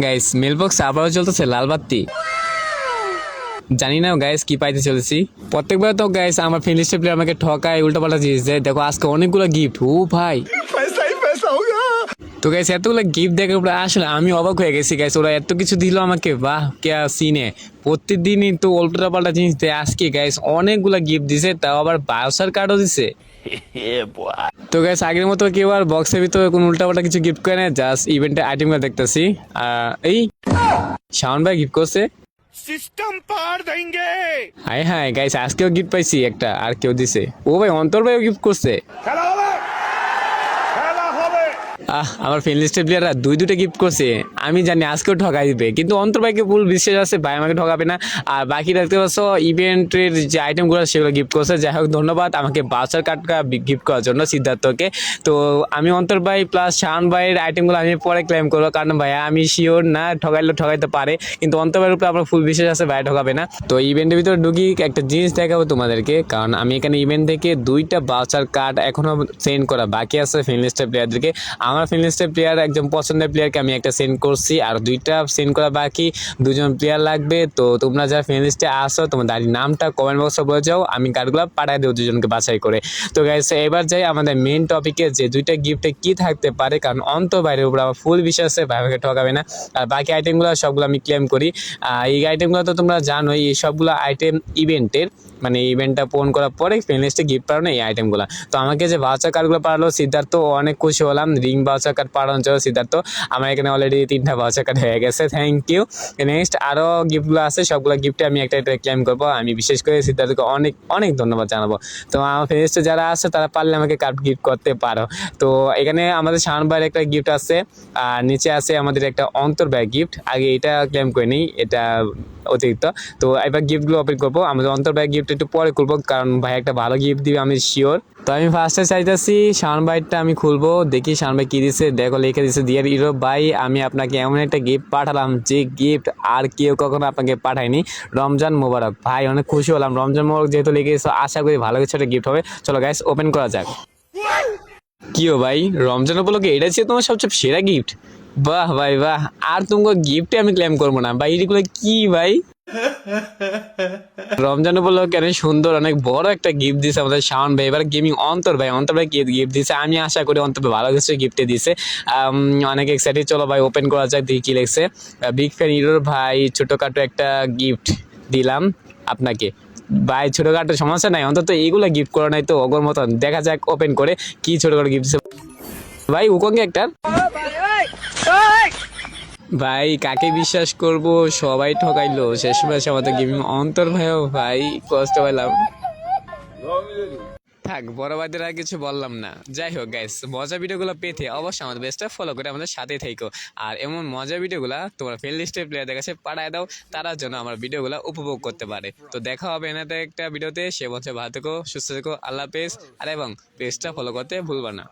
Guys মেলবক্স আবারও চলতেছে লাল বাত্তি। জানি না গাইস কি পাইতে চলেছি। প্রত্যেকবার তো গাইস আমার ফিনিশে প্লেয়ার আমাকে ঠকায়, উল্টাপাল্টা জিনিস দেয়। দেখো আজকে অনেকগুলো গিফট। ও ভাই তো গাইস এতগুলো গিফট দেখে ওরা আসলে আমি অবাক হয়ে গেছি গাইস। ওরা এত কিছু দিল আমাকে, বাহ কে সিনে। প্রত্যেকদিনই তো উল্টাপাল্টা জিনিস দেয়, আজকে গাইস অনেকগুলো গিফট দিছে, তাও আবার বায়োসার কার্ডও দিছে। তো গাইস আগের মতো কেউ আর বক্সের ভিতরে কোনো উল্টাপাল্টা কিছু গিফট করে না, জাস্ট ইভেন্টের আইটেমগুলো দেখতেছি। এই শাওন ভাই গিফট করছে। सिस्टम पार देंगे। হাই হাই গাইস আজকেও গিফট পাইছি একটা, আর কেউ দিছে। ও ভাই অন্তর ভাইও গিফট করছে। খেলা হবে, খেলা হবে। আমার ফিনলিস্টের প্লেয়াররা দুইটা গিফট করছে। আমি জানি আজকেও ঠকাই দিবে, কিন্তু অন্তর ভাইকে ফুল বিশ্বাস আছে, ভাই আমাকে ঠকাবে না। আর বাকি দেখতে পাচ্ছ ইভেন্টের যে আইটেমগুলো সেগুলো গিফট করছে। যাই হোক ধন্যবাদ আমাকে বাউচার কার্ডটা গিফট করার জন্য সিদ্ধার্থকে। তো আমি অন্তর ভাই প্লাস শাওন ভাইয়ের আইটেমগুলো আমি পরে ক্লেম করবো, কারণ ভাইয়া আমি শিওর না, ঠকাইলেও ঠকাইতে পারে, কিন্তু অন্তর ভাইয়ের উপরে আমার ফুল বিশ্বাস আছে, ভাই ঠকাবে না। তো ইভেন্টের ভিতরে ঢুকি একটা জিনিস দেখাবো তোমাদেরকে, কারণ আমি এখানে ইভেন্ট থেকে দুইটা বাউচার কার্ড এখনো সেন্ড করা বাকি আছে ফিনলিস্টের প্লেয়ারদেরকে। আমার ফিনলিস্টের প্লেয়ার একজন পছন্দের প্লেয়ারকে আমি একটা সেন্ড করছি, আর দুইটা সেন্ড করা বাকি। দুজন প্লেয়ার লাগবে। তো তোমরা যারা ফিনলিস্টে আসো তোমাদের নামটা কমেন্ট বক্সে বলে যাও, আমি কার্ডগুলো পাঠিয়ে দেবো দুজনকে বাছাই করে। তো গাইস এবার যাই আমাদের মেইন টপিকে, যে দুইটা গিফটে কি থাকতে পারে, কারণ অন্তর বাইরের উপর আমার ফুল বিশ্বাস আছে, ভাই আমাকে ঠকাবে না। আর বাকি আইটেমগুলো সবগুলো আমি ক্লেম করি। এই আইটেমগুলো তো তোমরা জানোই, এই সবগুলো আইটেম ইভেন্টের, মানে ইভেন্টটা পূরণ করার পরে ফিনলিস্টে গিফট পাঠানো এই আইটেমগুলো। তো আমাকে যে ভাউচার কার্ডগুলো পাঠালো সিদ্ধার্থ, অনেক খুশি হলাম। রিং ভাউচার কার্ড পাঠানোর জন্য সিদ্ধার্থ, আমার এখানে অলরেডি 3টা ভাউচার কার্ড হয়ে গেছে, থ্যাংক ইউ। নেক্সট আরও গিফটগুলো আছে, সবগুলো গিফটে আমি একটা একটা ক্লেম করবো। আমি বিশেষ করে সিদ্ধার্থকে অনেক অনেক ধন্যবাদ জানাবো। তো আমার ফিনলিস্টে যারা আছে তারা পারলে আমাকে কার্ড গিফট করতে পারো। তো এখানে আমাদের শাওন ভাইয়ের একটা গিফট আছে, আর নিচে আছে আমাদের একটা অন্তর ভাই গিফট। আগে এটা ক্লেম করে নিই, এটা অতিরিক্ত। তো এবার গিফটগুলো ওপেন করবো। আমাদের অন্তর ভাই গিফট একটু পরে করবো, কারণ ভাই একটা ভালো গিফট দিবে আমি শিওর। তো আমি ফার্স্টে চাইতেছি শাওন ভাইটা আমি খুলবো, দেখি শাওন ভাই কি দিছে। দেখো লিখে দিছে, ডিয়ার হিরো ভাই আমি আপনাকে এমন একটা গিফট পাঠালাম যে গিফট আর কেউ কখনো আপনাকে পাঠায়নি। রমজান মোবারক। ভাই অনেক খুশি হলাম, রমজান মোবারক যেহেতু লিখেছো, আশা করি ভালো কিছু একটা গিফট হবে। চলো গাইস ওপেন করা যাক। কিও ভাই রমজান উপলক্ষে এটা ছিল তোমার সবচেয়ে সেরা গিফট? বাহ ভাই বাহ, আর তোমাকে গিফটে আমি ক্লেম করবো না ভাই, এগুলো কি ভাই? রমজান উপলক্ষে অনেক সুন্দর অনেক বড় একটা গিফট দিছে আমাদের শাওন ভাই। এবার গেমিং অন্তর ভাই, অন্তর ভাই কি গিফট দিছে, আমি আশা করি অন্তর ভাই ভালো কিছু গিফটে দিছে। অনেক এক্সাইটেড। চলো ভাই ওপেন করা যাক, দেখি কি লিখছে। বিগ ফ্যান হিরোর ভাই ছোটখাটো একটা গিফট দিলাম আপনাকে। ভাই ছোটখাটো সমস্যা নাই, অন্তত এইগুলো গিফট করা নাই তো অগর মতন। দেখা যাক ওপেন করে কি ছোটখাটো গিফট দিছে ভাই। উকঙ্গে একটা ভাই, কাকে বিশ্বাস করব, সবাই ঠকাইলো শেষ মাসে আমাদের গেমিং অন্তর ভাইও। ভাই কষ্ট পেলাম। থাক বড় ভাইদের আর কিছু বললাম না। যাই হোক গাইস, মজা ভিডিওগুলো পেতে অবশ্যই আমাদের বেস্টটা ফলো করে আমাদের সাথে থেকো। আর এমন মজা ভিডিওগুলো তোমরা ফ্রেন্ড লিস্টের প্লেয়ারদের কাছে পাঠায় দাও, তারা যেন আমার ভিডিওগুলো উপভোগ করতে পারে। তো দেখা হবে এনাতে একটা ভিডিওতে। সে বলছে ভালো থেকো, সুস্থ থেকো, আল্লাহ হাফেজ। আর এবং বেস্টটা ফলো করতে ভুলবা না।